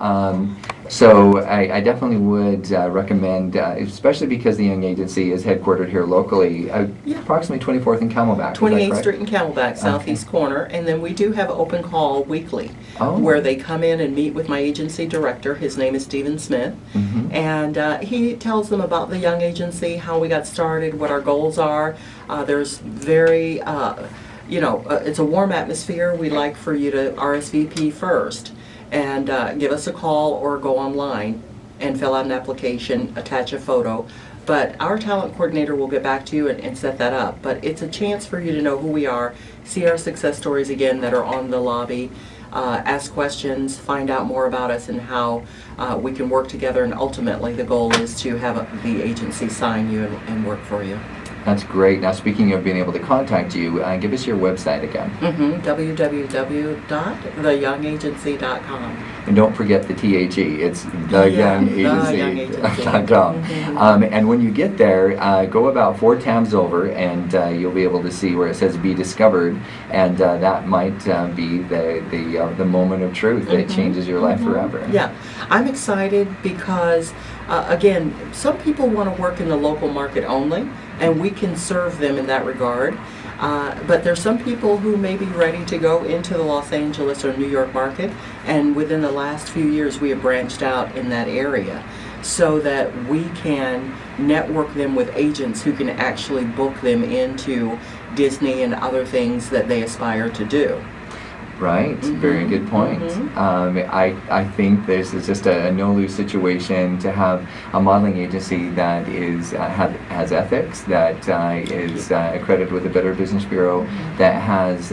So I definitely would recommend, especially because the Young Agency is headquartered here locally, approximately 24th and Camelback. 28th Street and Camelback, southeast corner. And then we do have open call weekly, where they come in and meet with my agency director. His name is Stephen Smith. And he tells them about the Young Agency, how we got started, what our goals are. There's very, it's a warm atmosphere. We like for you to RSVP first and give us a call or go online and fill out an application, attach a photo. But our talent coordinator will get back to you and set that up. But it's a chance for you to know who we are, see our success stories again that are on the lobby, ask questions, find out more about us and how we can work together. And ultimately the goal is to have the agency sign you and work for you. That's great. Now, speaking of being able to contact you, give us your website again. www.theyoungagency.com. And don't forget the THE. It's theyoungagency.com. And when you get there, go about 4 tabs over, and you'll be able to see where it says "Be Discovered," and that might be the moment of truth that changes your life forever. Yeah, I'm excited because again, some people want to work in the local market only, and we can serve them in that regard. But there's some people who may be ready to go into the Los Angeles or New York market, and within the last few years we have branched out in that area so that we can network them with agents who can actually book them into Disney and other things that they aspire to do. Right, very good point. I think this is just a no-lose situation to have a modeling agency that is has ethics, that is accredited with the Better Business Bureau, that has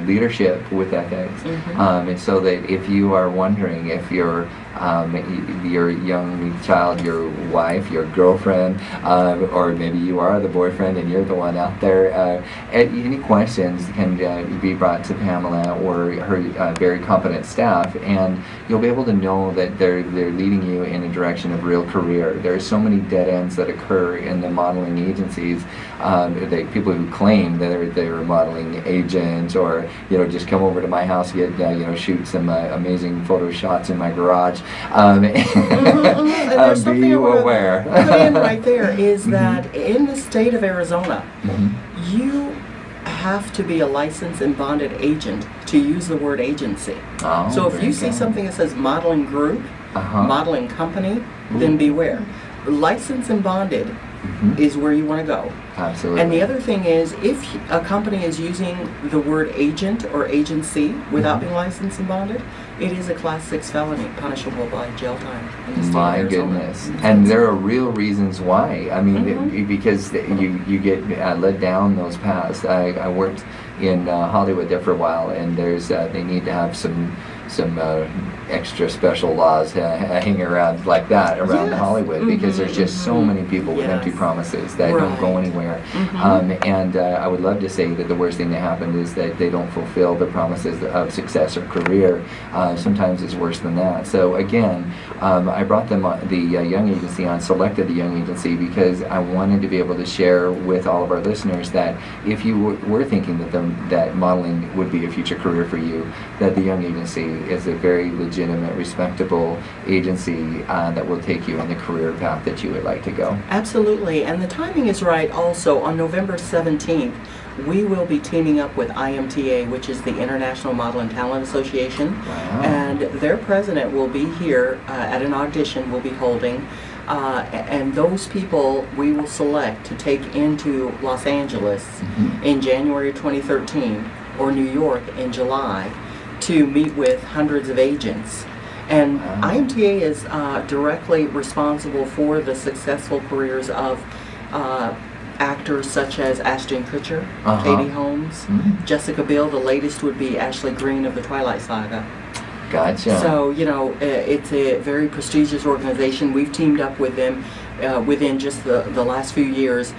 leadership with ethics, and so that if you are wondering if your young child, your wife, your girlfriend, or maybe you are the boyfriend and you're the one out there, any questions can be brought to Pamela or her very competent staff, and you'll be able to know that they're leading you in a direction of real career. There are so many dead ends that occur in the modeling agencies. People who claim that they're a modeling agent, or just come over to my house, get shoot some amazing photo shots in my garage. Be you aware. Put in right there is that in the state of Arizona, you have to be a licensed and bonded agent to use the word agency. So if you see something that says modeling group, modeling company, then beware. Licensed and bonded is where you want to go. Absolutely. And the other thing is, if a company is using the word agent or agency without being licensed and bonded, it is a Class 6 felony, punishable by jail time in the state of Arizona. Goodness. And there are real reasons why. I mean, because you get led down those paths. I worked in Hollywood there for a while, and they need to have some extra special laws hanging around like that around Hollywood, because there's just so many people with empty promises that don't go anywhere. And I would love to say that the worst thing that happened is that they don't fulfill the promises of success or career. Sometimes it's worse than that. So again, I brought the Young Agency on, selected the Young Agency, because I wanted to be able to share with all of our listeners that if you were thinking that modeling would be a future career for you, that the Young Agency is a very legitimate, respectable agency that will take you on the career path that you would like to go. Absolutely, and the timing is right. Also, on November 17th, we will be teaming up with IMTA, which is the International Model and Talent Association, and their president will be here at an audition we'll be holding. And those people we will select to take into Los Angeles in January 2013 or New York in July to meet with hundreds of agents. And IMTA is directly responsible for the successful careers of actors such as Ashton Kutcher, Katie Holmes, Jessica Biel. The latest would be Ashley Greene of the Twilight Saga. Gotcha. So, it's a very prestigious organization. We've teamed up with them within just the last few years,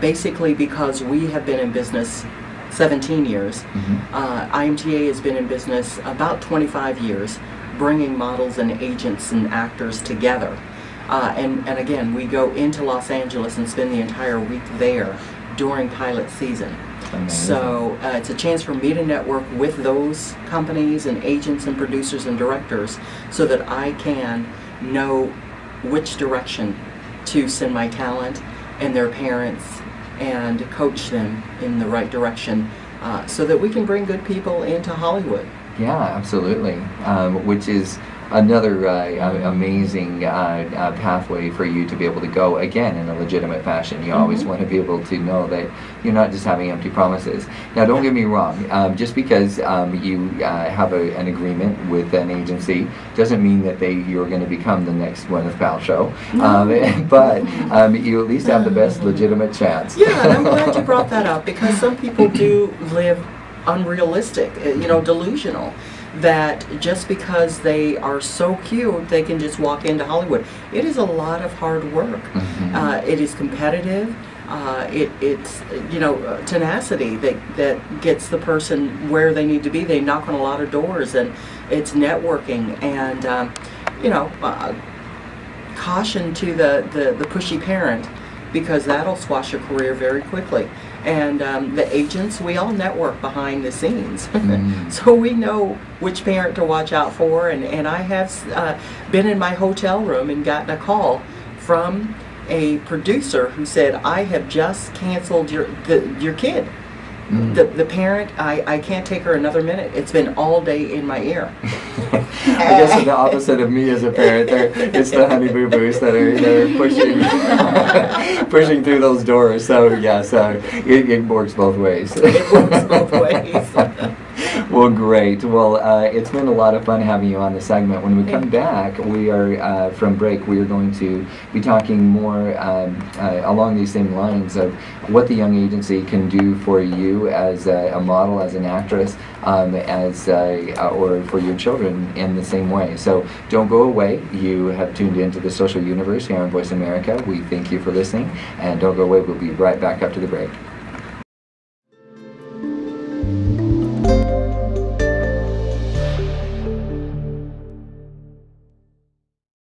basically because we have been in business 17 years. IMTA has been in business about 25 years, bringing models and agents and actors together. And again, we go into Los Angeles and spend the entire week there during pilot season. So it's a chance for me to network with those companies and agents and producers and directors so that I can know which direction to send my talent and their parents and coach them in the right direction so that we can bring good people into Hollywood. Yeah, absolutely. Which is another amazing pathway for you to be able to go again in a legitimate fashion. You always want to be able to know that you're not just having empty promises. Now, don't get me wrong. Just because you have an agreement with an agency doesn't mean that you're going to become the next Gwyneth Paltrow. But you at least have the best legitimate chance. Yeah, and I'm glad you brought that up because some people do live unrealistic, delusional, that just because they are so cute, they can just walk into Hollywood. It is a lot of hard work. It is competitive. It's tenacity that gets the person where they need to be. They knock on a lot of doors, and it's networking and caution to the pushy parent, because that'll squash your career very quickly. And the agents, we all network behind the scenes. So we know which parent to watch out for. And I have been in my hotel room and gotten a call from a producer who said, I have just canceled your kid. The parent, I can't take her another minute. It's been all day in my ear. I guess it's the opposite of me as a parent. It's the honey boo boos that are pushing through those doors. So yes, it works both ways. It works both ways. Well, great. Well, it's been a lot of fun having you on the segment. When we come back, we are from break. We are going to be talking more along these same lines of what the Young Agency can do for you as a model, as an actress, or for your children in the same way. So don't go away. You have tuned into the Social Universe here on Voice America. We thank you for listening, and don't go away. We'll be right back after the break.